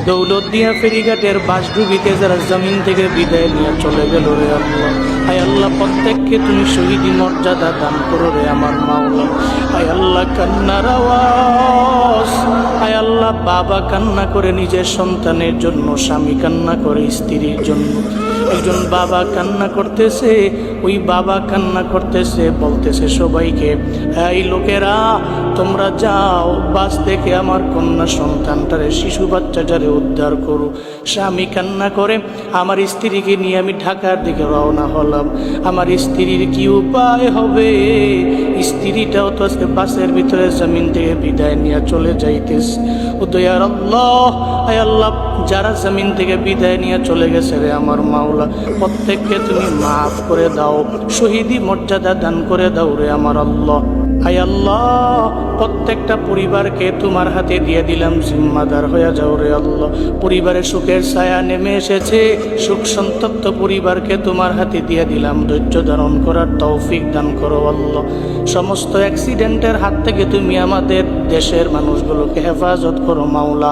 দৌলতদিয়া ফেরিঘাটের বাসডুবিতে যারা জমিন থেকে বিদায় নিয়ে চলে গেল রে আল্লাহ, আয় আল্লাহ প্রত্যেককে তুমি শহীদি মর্যাদা দান করো রে আমার মাওলা। আয় আল্লাহ কান্নার আওয়াজ, আয় আল্লাহ বাবা কান্না করে নিজের সন্তানের জন্য, স্বামী কান্না করে স্ত্রীর জন্য, একজন বাবা কান্না করতেছে, ওই বাবা কান্না করতেছে, বলতেছে সবাইকে, এই লোকেরা তোমরা যাও বাস থেকে আমার কন্যা সন্তানটারে, শিশু বাচ্চাটারে উদ্ধার করো। স্বামী কান্না করে, আমার স্ত্রীকে নিয়ে আমি ঢাকার দিকে রওনা হলাম, আমার স্ত্রীর কি উপায় হবে? স্ত্রীটাও তো আজকে বাসের ভিতরে জমিন থেকে বিদায় নিয়ে চলে যাইতেছে। ও দয়ার আল্লাহ, আয় আল্লাহ যারা জমিন থেকে বিদায় নিয়ে চলে গেছে রে আমার মাওলা, প্রত্যেককে তুমি মাফ করে দাও, শহীদি মর্যাদা দান করে দাও রে আমার আল্লাহ। আয় আল্লাহ প্রত্যেকটা পরিবারকে তোমার হাতে দিয়ে দিলাম, জিম্মাদার হয়ে যাও রে আল্লাহ। পরিবারে সুখের ছায়া নেমে এসেছে, সুখ সন্তপ্ত পরিবারকে তোমার হাতে দিয়ে দিলাম, ধৈর্য ধারণ করার তৌফিক দান করো আল্লাহ। সমস্ত অ্যাক্সিডেন্টের হাত থেকে তুমি আমাদের দেশের মানুষগুলোকে হেফাজত করো মাওলা।